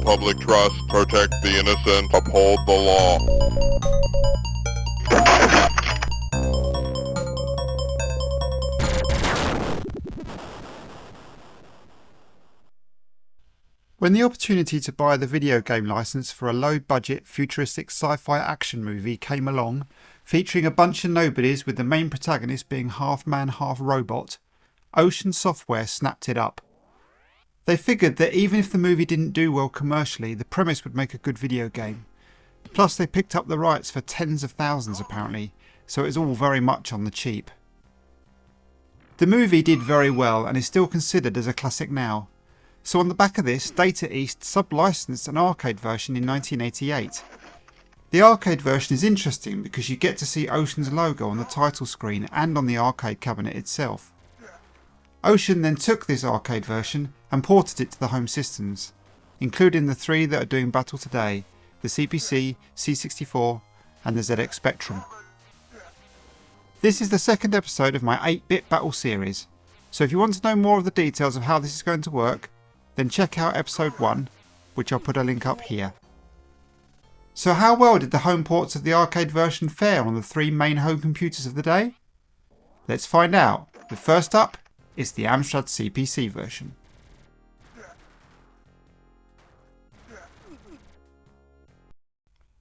public trust, protect the innocent, uphold the law. When the opportunity to buy the video game license for a low-budget, futuristic sci-fi action movie came along, featuring a bunch of nobodies with the main protagonist being half man, half robot, Ocean Software snapped it up. They figured that even if the movie didn't do well commercially, the premise would make a good video game. Plus they picked up the rights for tens of thousands apparently, so it was all very much on the cheap. The movie did very well and is still considered as a classic now. So on the back of this, Data East sub-licensed an arcade version in 1988. The arcade version is interesting because you get to see Ocean's logo on the title screen and on the arcade cabinet itself. Ocean then took this arcade version and ported it to the home systems, including the three that are doing battle today, the CPC, C64 and the ZX Spectrum. This is the second episode of my 8-bit battle series, so if you want to know more of the details of how this is going to work, then check out episode 1, which I'll put a link up here. So how well did the home ports of the arcade version fare on the three main home computers of the day? Let's find out. The first up is the Amstrad CPC version.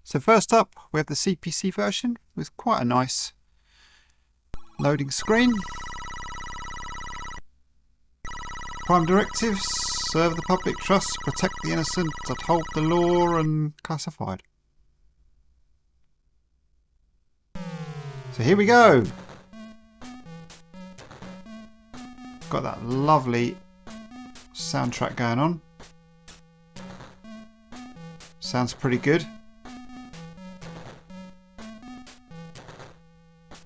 So first up we have the CPC version with quite a nice loading screen. Prime directives: serve the public trust, protect the innocent, uphold the law, and classified. So here we go. Got that lovely soundtrack going on. Sounds pretty good.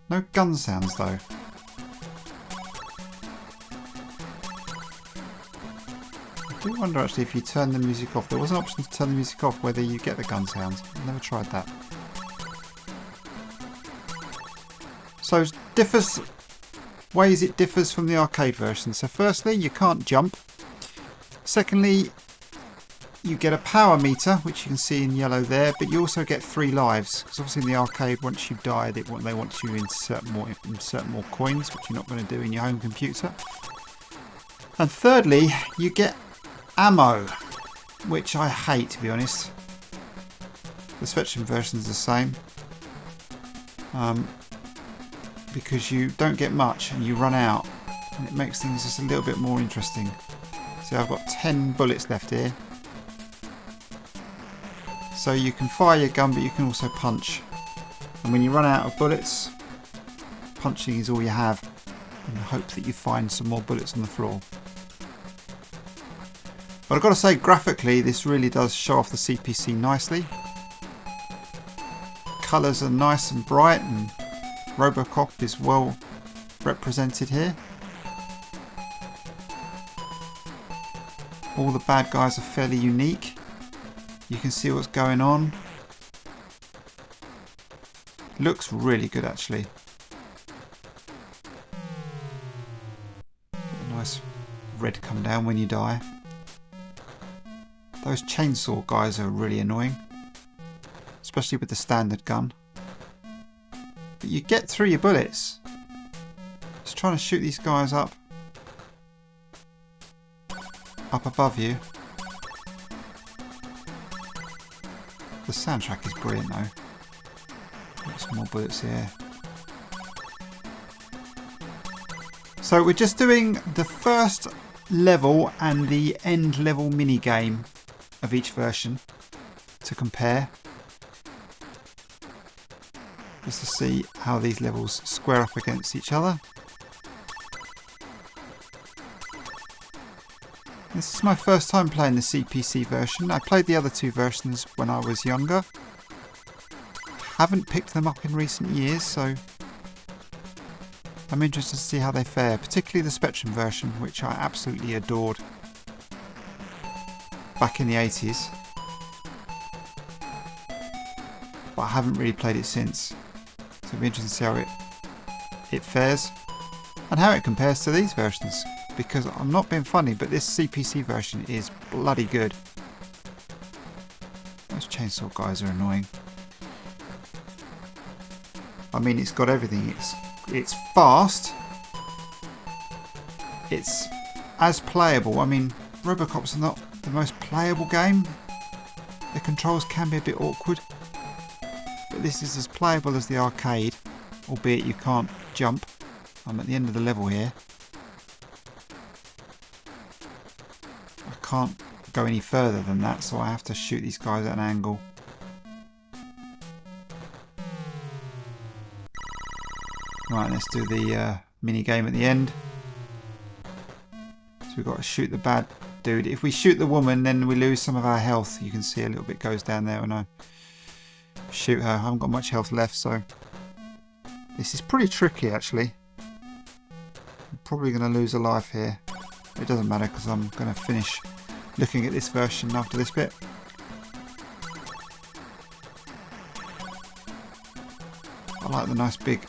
No gun sounds though. I do wonder actually if you turn the music off. There was an option to turn the music off whether you get the gun sounds. I've never tried that. So ways it differs from the arcade version. So firstly, you can't jump. Secondly, you get a power meter, which you can see in yellow there, but you also get 3 lives. Because obviously in the arcade, once you die, they want you to insert more coins, which you're not going to do in your home computer. And thirdly, you get ammo, which I hate, to be honest. The Spectrum version is the same. Because you don't get much and you run out, and it makes things just a little bit more interesting. So I've got 10 bullets left here. So you can fire your gun, but you can also punch. And when you run out of bullets, punching is all you have, in the hope that you find some more bullets on the floor. But I've got to say, graphically, this really does show off the CPC nicely. Colours are nice and bright, and Robocop is well represented here. All the bad guys are fairly unique. You can see what's going on. Looks really good actually. Get a nice red come down when you die. Those chainsaw guys are really annoying, especially with the standard gun. But you get through your bullets. Just trying to shoot these guys up above you. The soundtrack is brilliant though. Got some more bullets here. So we're just doing the first level and the end level mini game of each version to compare. Just to see how these levels square up against each other. This is my first time playing the CPC version. I played the other 2 versions when I was younger. Haven't picked them up in recent years, so I'm interested to see how they fare, particularly the Spectrum version, which I absolutely adored back in the 80s. But I haven't really played it since. So it'll be interesting to see how it fares and how it compares to these versions. Because I'm not being funny, but this CPC version is bloody good. chainsaw guys are annoying. I mean, it's got everything. It's fast. It's as playable. I mean, Robocop's not the most playable game. The controls can be a bit awkward. But this is as playable as the arcade. Albeit you can't jump. I'm at the end of the level here. I can't go any further than that, so I have to shoot these guys at an angle. Right, let's do the mini game at the end. So we've got to shoot the bad dude. If we shoot the woman, then we lose some of our health. You can see a little bit goes down there when I shoot her. I haven't got much health left, so this is pretty tricky actually. I'm probably going to lose a life here. It doesn't matter because I'm going to finish looking at this version after this bit. I like the nice big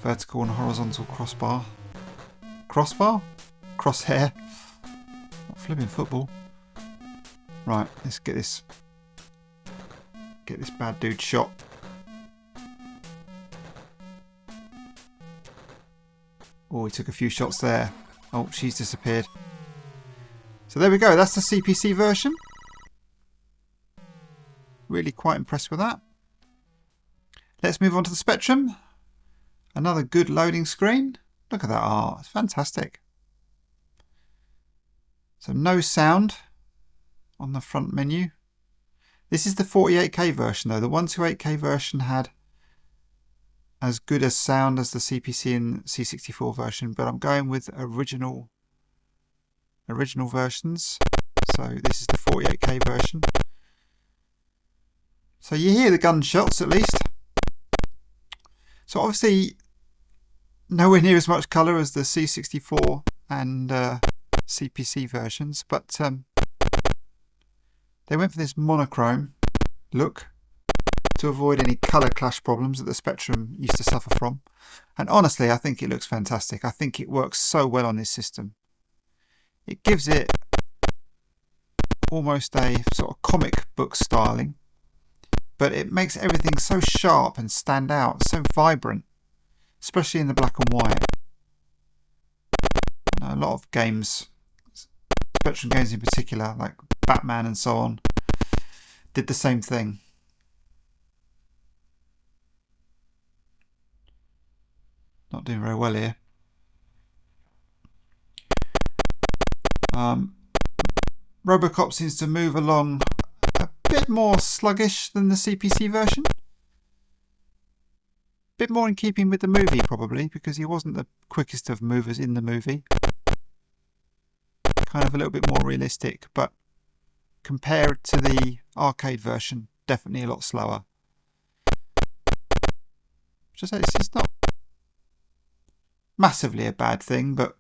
vertical and horizontal crossbar. Crossbar? Crosshair? Not flipping football. Right, let's get this bad dude shot. Oh, he took a few shots there. Oh, she's disappeared. So there we go, that's the CPC version. Really quite impressed with that. Let's move on to the Spectrum. Another good loading screen. Look at that art, it's fantastic. So no sound on the front menu. This is the 48K version though. The 128K version had as good as sound as the CPC and C64 version, but I'm going with original versions. So this is the 48K version. So you hear the gunshots at least. So obviously nowhere near as much colour as the C64 and CPC versions, but they went for this monochrome look to avoid any colour clash problems that the Spectrum used to suffer from. And honestly, I think it looks fantastic. I think it works so well on this system. It gives it almost a sort of comic book styling, but it makes everything so sharp and stand out, so vibrant, especially in the black and white. I know a lot of games, Spectrum games in particular, like Batman and so on, did the same thing. Not doing very well here. Robocop seems to move along a bit more sluggish than the CPC version. Bit more in keeping with the movie probably, because he wasn't the quickest of movers in the movie. Kind of a little bit more realistic, but compared to the arcade version, definitely a lot slower. Just say it's not massively a bad thing, but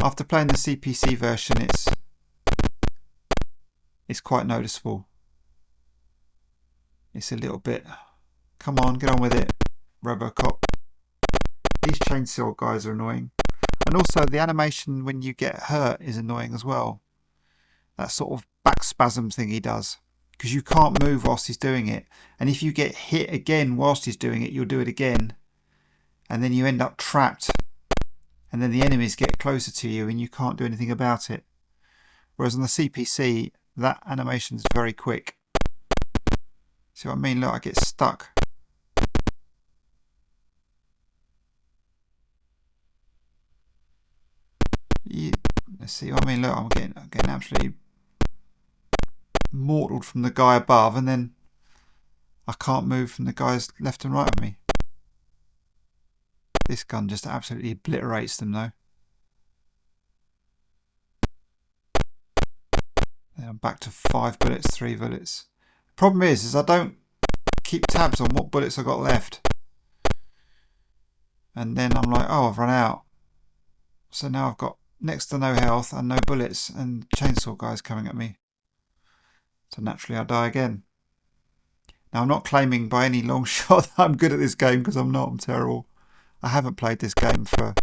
after playing the CPC version, it's quite noticeable. It's a little bit, come on, get on with it, Robocop. These chainsaw guys are annoying. And also the animation when you get hurt is annoying as well. That sort of back spasm thing he does. Because you can't move whilst he's doing it. And if you get hit again whilst he's doing it, you'll do it again. And then you end up trapped. And then the enemies get closer to you and you can't do anything about it. Whereas on the CPC, that animation is very quick. See what I mean? Look, I get stuck. Let's see what I mean. Look, I'm getting absolutely mortaled from the guy above, and then I can't move from the guys left and right of me. This gun just absolutely obliterates them though. Then I'm back to 5 bullets, 3 bullets. Problem is I don't keep tabs on what bullets I got left. And then I'm like, oh, I've run out. So now I've got next to no health and no bullets, and chainsaw guys coming at me. So naturally I die again. Now I'm not claiming by any long shot that I'm good at this game, because I'm not, I'm terrible. I haven't played this game for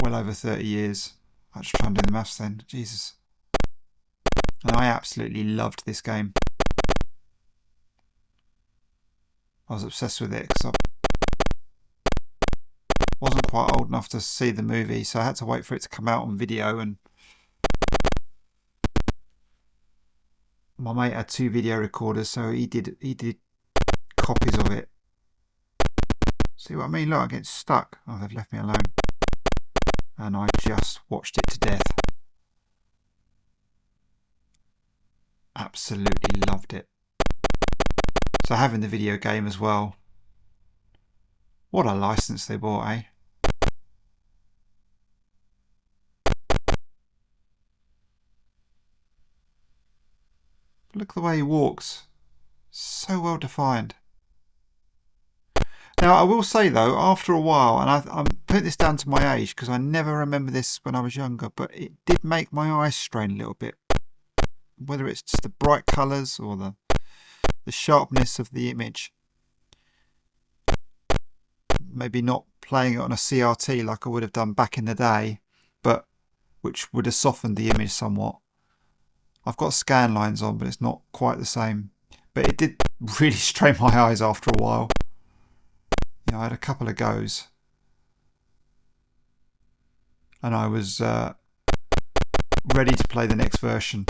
well over 30 years. I'll just try and do the maths then. Jesus. And I absolutely loved this game. I was obsessed with it because I wasn't quite old enough to see the movie, so I had to wait for it to come out on video, and my mate had 2 video recorders, so he did copies of it. See what I mean? Look, I get stuck. Oh, they've left me alone. And I just watched it to death. Absolutely loved it. So having the video game as well. What a license they bought, eh? Look at the way he walks. So well defined. Now, I will say though, after a while, and I'm putting this down to my age because I never remember this when I was younger, but it did make my eyes strain a little bit. Whether it's just the bright colours or the sharpness of the image. Maybe not playing it on a CRT like I would have done back in the day, but which would have softened the image somewhat. I've got scan lines on, but it's not quite the same. But it did really strain my eyes after a while. I had a couple of goes. And I was ready to play the next version.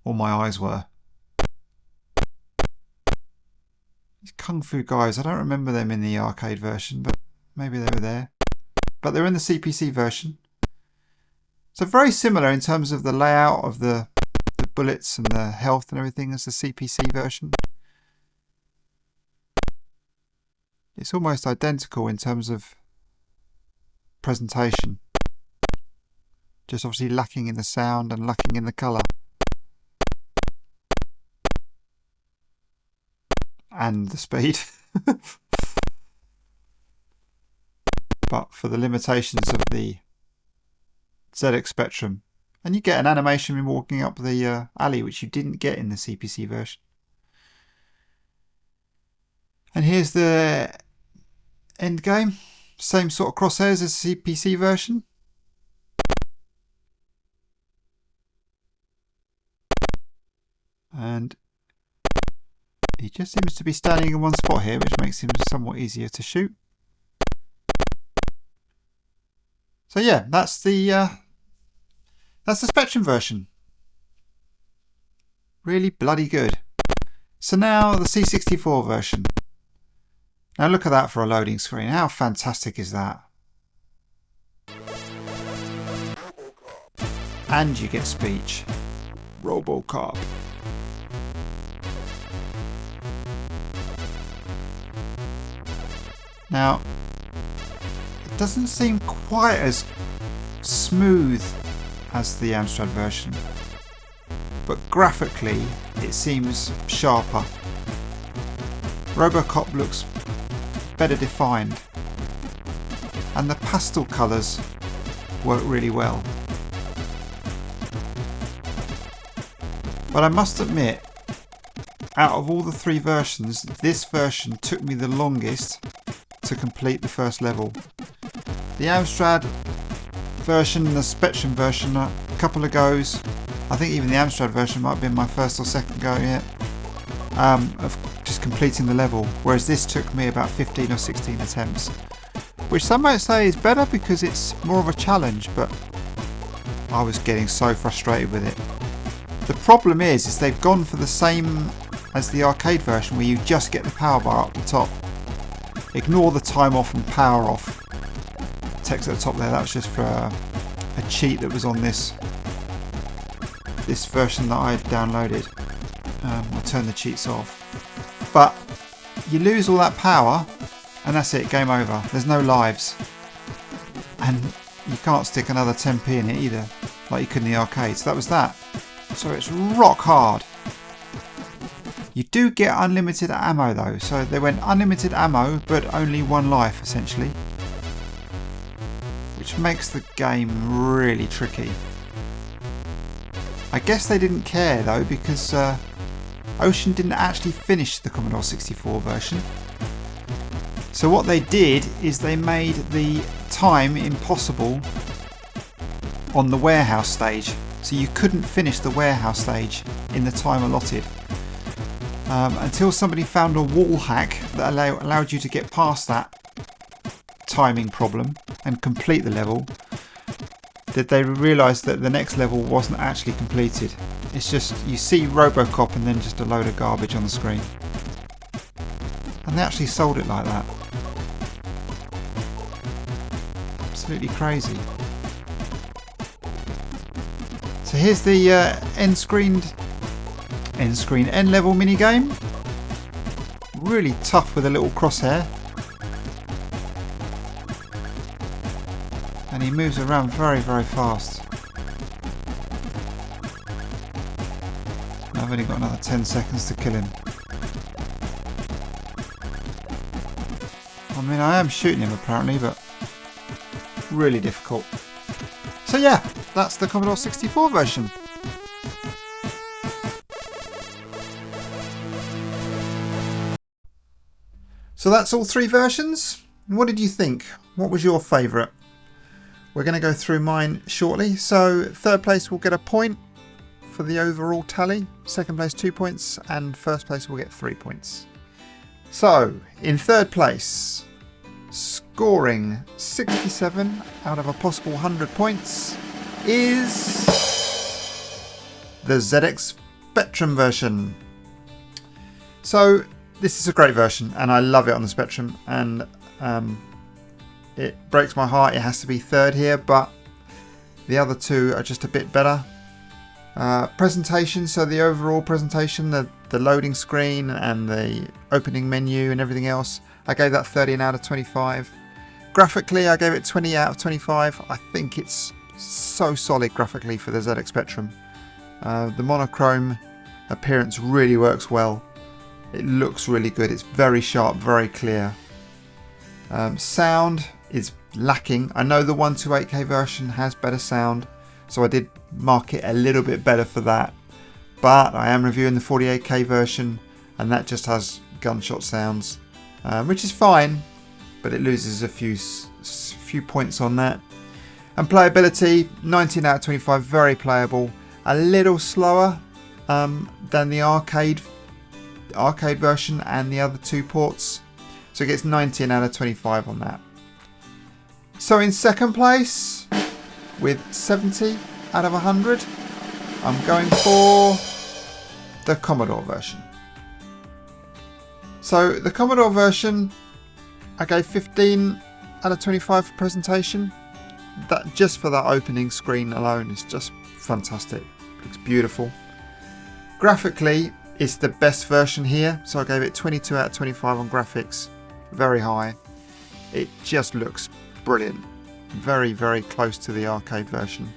Or my eyes were. These Kung Fu guys, I don't remember them in the arcade version, but maybe they were there. But they're in the CPC version. So very similar in terms of the layout of the bullets and the health and everything as the CPC version. It's almost identical in terms of presentation. Just obviously lacking in the sound and lacking in the colour. And the speed. But for the limitations of the ZX Spectrum. And you get an animation when walking up the alley, which you didn't get in the CPC version. And here's the end game. Same sort of crosshairs as the CPC version. And he just seems to be standing in one spot here, which makes him somewhat easier to shoot. So yeah, that's the Spectrum version. Really bloody good. So now the C64 version. Now look at that for a loading screen. How fantastic is that? And you get speech. Robocop. Now, it doesn't seem quite as smooth as the Amstrad version, but graphically it seems sharper. Robocop looks better defined, and the pastel colours work really well. But I must admit, out of all the 3 versions, this version took me the longest to complete the first level. The Amstrad version and the Spectrum version, a couple of goes. I think even the Amstrad version might have been my first or second go yet, of just completing the level, whereas this took me about 15 or 16 attempts, which some might say is better because it's more of a challenge, but I was getting so frustrated with it. The problem is they've gone for the same as the arcade version, where you just get the power bar up the top. Ignore the time off and power off text at the top there. That was just for a cheat that was on this version that I downloaded. I'll turn the cheats off. But you lose all that power and that's it, game over. There's no lives. And you can't stick another 10p in it either, like you could in the arcade. So that was that. So it's rock hard. You do get unlimited ammo though, so they went unlimited ammo but only 1 life essentially, which makes the game really tricky. I guess they didn't care though, because Ocean didn't actually finish the Commodore 64 version. So what they did is they made the time impossible on the warehouse stage, so you couldn't finish the warehouse stage in the time allotted. Until somebody found a wall hack that allowed you to get past that timing problem and complete the level, did they realise that the next level wasn't actually completed. It's just, you see Robocop and then just a load of garbage on the screen. And they actually sold it like that. Absolutely crazy. So here's the end level mini game. Really tough with a little crosshair. And he moves around very, very fast. I've only got another 10 seconds to kill him. I mean, I am shooting him apparently, but really difficult. So yeah, that's the Commodore 64 version. So that's all three versions. What did you think? What was your favourite? We're going to go through mine shortly. So third place will get a point for the overall tally. Second place 2 points, and first place will get 3 points. So in third place, scoring 67 out of a possible 100 points, is the ZX Spectrum version. So this is a great version and I love it on the Spectrum, and it breaks my heart it has to be third here, but the other two are just a bit better. Presentation, so the overall presentation, the loading screen and the opening menu and everything else, I gave that 13 out of 25. Graphically, I gave it 20 out of 25. I think it's so solid graphically for the ZX Spectrum. The monochrome appearance really works well. It looks really good. It's very sharp, very clear. Sound is lacking. I know the 128K version has better sound, so I did mark it a little bit better for that. But I am reviewing the 48K version, and that just has gunshot sounds, which is fine, but it loses a few points on that. And playability, 19 out of 25, very playable. A little slower than the arcade version and the other two ports, so it gets 19 out of 25 on that. So in second place, with 70 out of 100, I'm going for the Commodore version. So the Commodore version, I gave 15 out of 25 for presentation. That just for that opening screen alone is just fantastic. Looks beautiful. Graphically, it's the best version here, so I gave it 22 out of 25 on graphics. Very high. It just looks brilliant. Very, very close to the arcade version.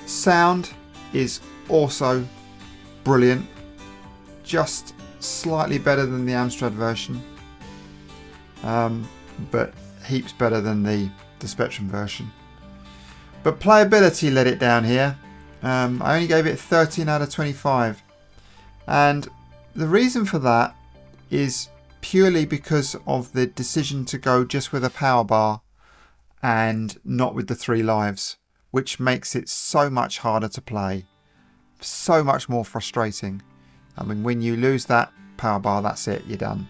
Sound is also brilliant. Just slightly better than the Amstrad version. But heaps better than the Spectrum version. But playability let it down here. I only gave it 13 out of 25. And the reason for that is purely because of the decision to go just with a power bar and not with the 3 lives, which makes it so much harder to play, so much more frustrating. I mean, when you lose that power bar, that's it, you're done.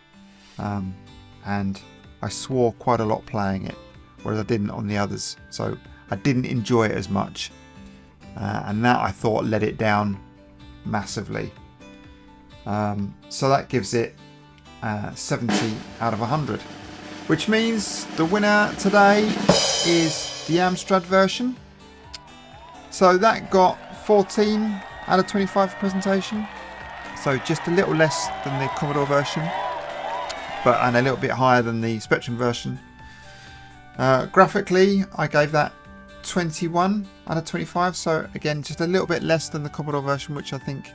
And I swore quite a lot playing it, whereas I didn't on the others, so I didn't enjoy it as much, and that I thought let it down massively. So that gives it 70 out of 100, which means the winner today is the Amstrad version. So that got 14 out of 25 for presentation, so just a little less than the Commodore version, and a little bit higher than the Spectrum version. Graphically, I gave that 21 out of 25, so again just a little bit less than the Commodore version, which I think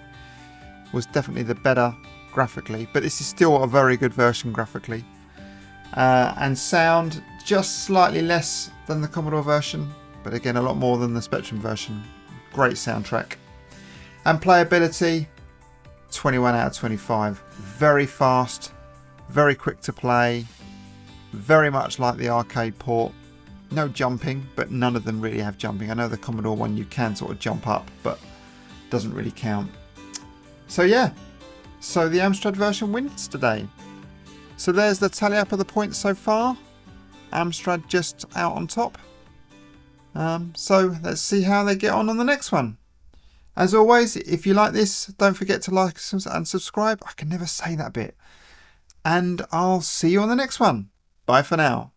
was definitely the better graphically, but this is still a very good version graphically. And sound, just slightly less than the Commodore version, but again a lot more than the Spectrum version. Great soundtrack. And playability, 21 out of 25. Very fast, very quick to play, very much like the arcade port. No jumping, but none of them really have jumping. I know the Commodore one you can sort of jump up, but doesn't really count. So yeah, so the Amstrad version wins today. So there's the tally up of the points so far. Amstrad just out on top. So let's see how they get on the next one. As always, if you like this, don't forget to like and subscribe. I can never say that bit. And I'll see you on the next one. Bye for now.